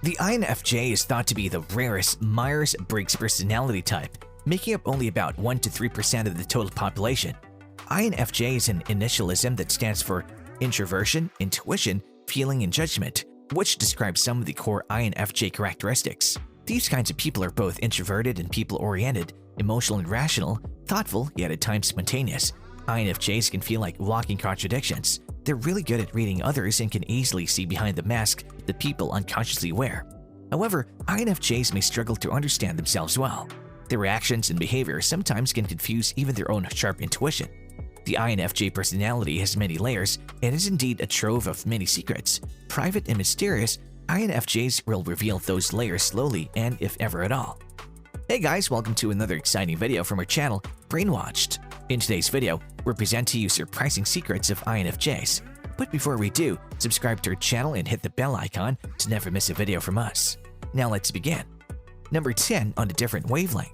The INFJ is thought to be the rarest Myers-Briggs personality type, making up only about 1 to 3% of the total population. INFJ is an initialism that stands for introversion, intuition, feeling, and judgment, which describes some of the core INFJ characteristics. These kinds of people are both introverted and people-oriented, emotional and rational, thoughtful yet at times spontaneous. INFJs can feel like walking contradictions. They're really good at reading others and can easily see behind the mask that people unconsciously wear. However, INFJs may struggle to understand themselves well. Their actions and behavior sometimes can confuse even their own sharp intuition. The INFJ personality has many layers and is indeed a trove of many secrets. Private and mysterious, INFJs will reveal those layers slowly and if ever at all. Hey guys, welcome to another exciting video from our channel, BrainWatched. In today's video, we'll present to you surprising secrets of INFJs. But before we do, subscribe to our channel and hit the bell icon to never miss a video from us. Now let's begin. Number 10 on a different wavelength.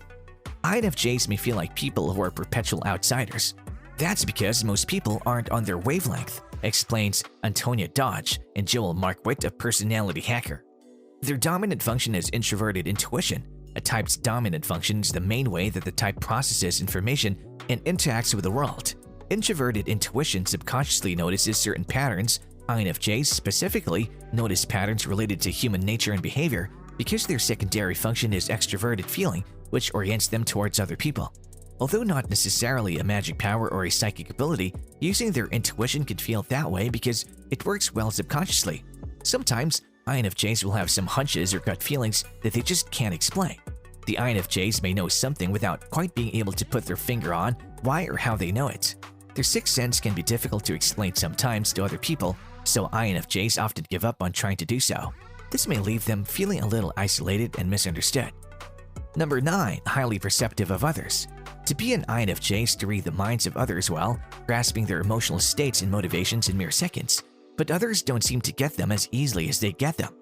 INFJs may feel like people who are perpetual outsiders. That's because most people aren't on their wavelength, explains Antonia Dodge and Joel Markwitt of Personality Hacker. Their dominant function is introverted intuition. A type's dominant function is the main way that the type processes information and interacts with the world. Introverted intuition subconsciously notices certain patterns. INFJs specifically notice patterns related to human nature and behavior because their secondary function is extroverted feeling, which orients them towards other people. Although not necessarily a magic power or a psychic ability, using their intuition can feel that way because it works well subconsciously. Sometimes, INFJs will have some hunches or gut feelings that they just can't explain. The INFJs may know something without quite being able to put their finger on why or how they know it. Their sixth sense can be difficult to explain sometimes to other people, so INFJs often give up on trying to do so. This may leave them feeling a little isolated and misunderstood. Number 9. Highly perceptive of others. To be an INFJ is to read the minds of others well, grasping their emotional states and motivations in mere seconds. But others don't seem to get them as easily as they get them.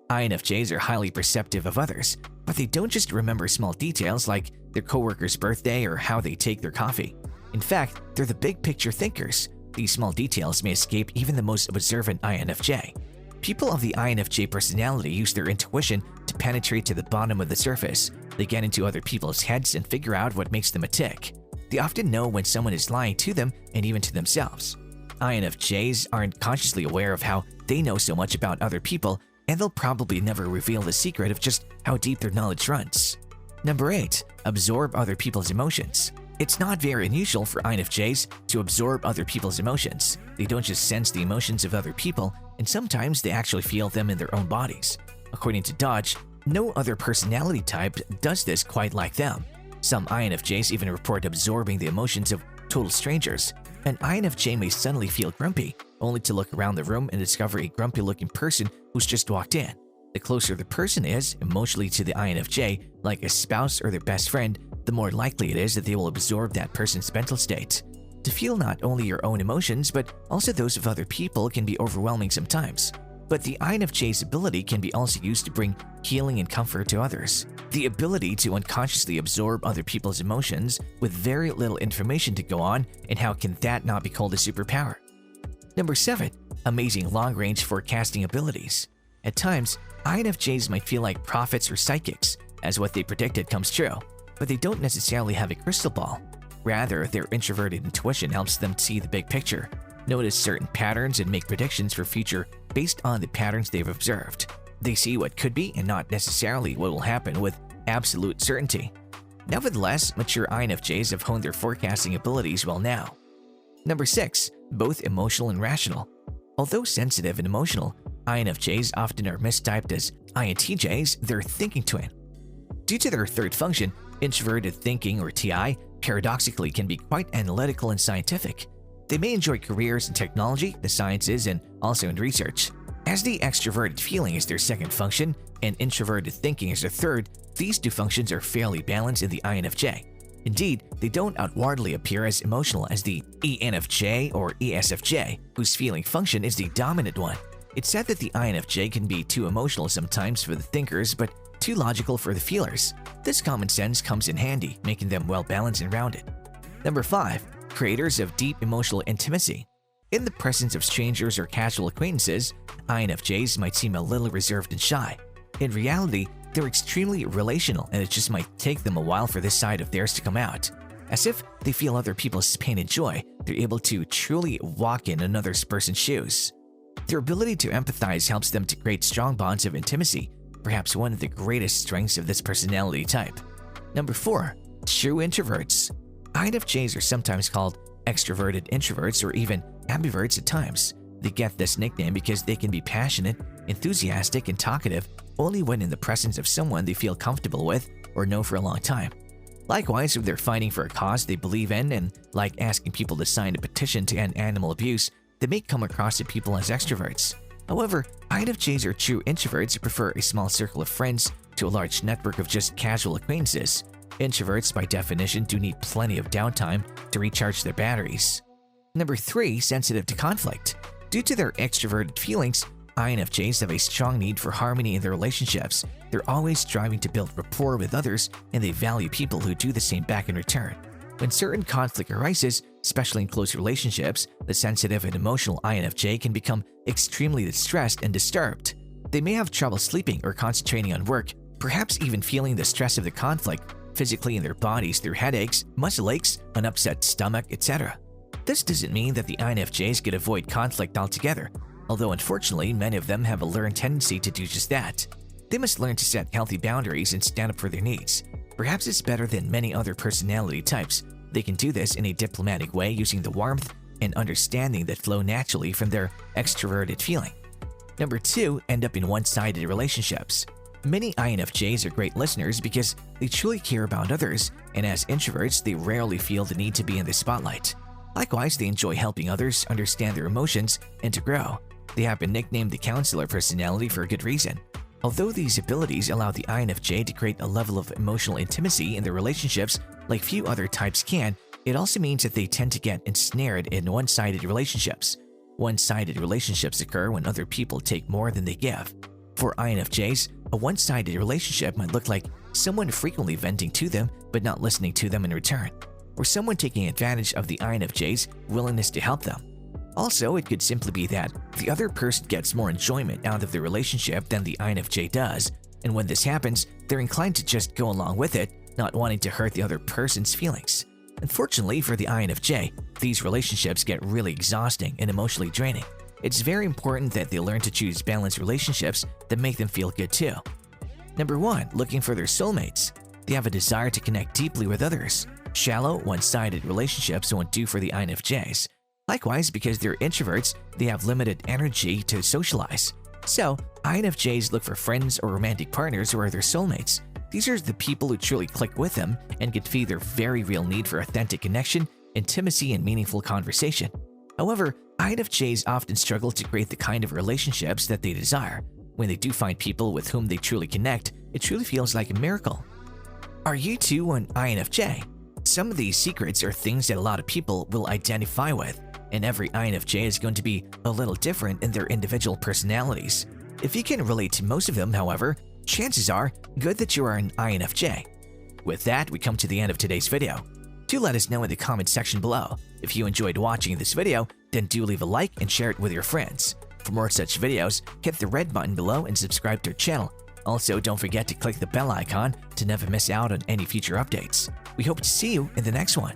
INFJs are highly perceptive of others, but they don't just remember small details like their coworker's birthday or how they take their coffee. In fact, they're the big picture thinkers. These small details may escape even the most observant INFJ. People of the INFJ personality use their intuition to penetrate to the bottom of the surface. They get into other people's heads and figure out what makes them a tick. They often know when someone is lying to them and even to themselves. INFJs aren't consciously aware of how they know so much about other people, and they'll probably never reveal the secret of just how deep their knowledge runs. Number 8. Absorb other people's emotions. It's not very unusual for INFJs to absorb other people's emotions. They don't just sense the emotions of other people, and sometimes they actually feel them in their own bodies. According to Dodge, no other personality type does this quite like them. Some INFJs even report absorbing the emotions of total strangers. An INFJ may suddenly feel grumpy, only to look around the room and discover a grumpy-looking person who's just walked in. The closer the person is emotionally to the INFJ, like a spouse or their best friend, the more likely it is that they will absorb that person's mental state. To feel not only your own emotions, but also those of other people can be overwhelming sometimes. But the INFJ's ability can be also used to bring healing and comfort to others. The ability to unconsciously absorb other people's emotions with very little information to go on, and how can that not be called a superpower? Number 7. Amazing long-range forecasting abilities. At times, INFJs might feel like prophets or psychics, as what they predicted comes true, but they don't necessarily have a crystal ball. Rather, their introverted intuition helps them see the big picture, notice certain patterns, and make predictions for future based on the patterns they've observed. They see what could be and not necessarily what will happen with absolute certainty. Nevertheless, mature INFJs have honed their forecasting abilities well now. Number 6. Both emotional and rational. Although sensitive and emotional, INFJs often are mistyped as INTJs, their thinking twin. Due to their third function, introverted thinking or TI paradoxically can be quite analytical and scientific. They may enjoy careers in technology, the sciences, and also in research. As the extroverted feeling is their second function and introverted thinking is their third, these two functions are fairly balanced in the INFJ. Indeed, they don't outwardly appear as emotional as the ENFJ or ESFJ, whose feeling function is the dominant one. It's said that the INFJ can be too emotional sometimes for the thinkers, but too logical for the feelers. This common sense comes in handy, making them well-balanced and rounded. Number 5. Creators of deep emotional intimacy. In the presence of strangers or casual acquaintances, INFJs might seem a little reserved and shy. In reality, they're extremely relational, and it just might take them a while for this side of theirs to come out. As if they feel other people's pain and joy, they're able to truly walk in another person's shoes. Their ability to empathize helps them to create strong bonds of intimacy, perhaps one of the greatest strengths of this personality type. Number 4. True introverts. INFJs are sometimes called extroverted introverts or even ambiverts at times. They get this nickname because they can be passionate, enthusiastic, and talkative only when in the presence of someone they feel comfortable with or know for a long time. Likewise, if they're fighting for a cause they believe in and like asking people to sign a petition to end animal abuse, they may come across to people as extroverts. However, INFJs are true introverts who prefer a small circle of friends to a large network of just casual acquaintances. Introverts, by definition, do need plenty of downtime to recharge their batteries. Number 3. Sensitive to conflict. Due to their extroverted feelings, INFJs have a strong need for harmony in their relationships. They're always striving to build rapport with others, and they value people who do the same back in return. When certain conflict arises, especially in close relationships, the sensitive and emotional INFJ can become extremely distressed and disturbed. They may have trouble sleeping or concentrating on work, perhaps even feeling the stress of the conflict physically in their bodies through headaches, muscle aches, an upset stomach, etc. This doesn't mean that the INFJs could avoid conflict altogether, although unfortunately many of them have a learned tendency to do just that. They must learn to set healthy boundaries and stand up for their needs. Perhaps it's better than many other personality types. They can do this in a diplomatic way using the warmth and understanding that flow naturally from their extroverted feeling. Number 2. End up in one-sided relationships. Many INFJs are great listeners because they truly care about others, and as introverts, they rarely feel the need to be in the spotlight. Likewise, they enjoy helping others understand their emotions and to grow. They have been nicknamed the counselor personality for a good reason. Although these abilities allow the INFJ to create a level of emotional intimacy in their relationships like few other types can, it also means that they tend to get ensnared in one-sided relationships. One-sided relationships occur when other people take more than they give. For INFJs, a one-sided relationship might look like someone frequently venting to them but not listening to them in return, or someone taking advantage of the INFJ's willingness to help them. Also, it could simply be that the other person gets more enjoyment out of the relationship than the INFJ does, and when this happens, they're inclined to just go along with it, not wanting to hurt the other person's feelings. Unfortunately for the INFJ, these relationships get really exhausting and emotionally draining. It's very important that they learn to choose balanced relationships that make them feel good too. Number 1. Looking for their soulmates. They have a desire to connect deeply with others. Shallow, one-sided relationships won't do for the INFJs. Likewise, because they're introverts, they have limited energy to socialize. So, INFJs look for friends or romantic partners who are their soulmates. These are the people who truly click with them and can feed their very real need for authentic connection, intimacy, and meaningful conversation. However, INFJs often struggle to create the kind of relationships that they desire. When they do find people with whom they truly connect, it truly feels like a miracle. Are you too an INFJ? Some of these secrets are things that a lot of people will identify with, and every INFJ is going to be a little different in their individual personalities. If you can relate to most of them, however, chances are good that you are an INFJ. With that, we come to the end of today's video. Do let us know in the comment section below. If you enjoyed watching this video, then do leave a like and share it with your friends. For more such videos, hit the red button below and subscribe to our channel. Also, don't forget to click the bell icon to never miss out on any future updates. We hope to see you in the next one.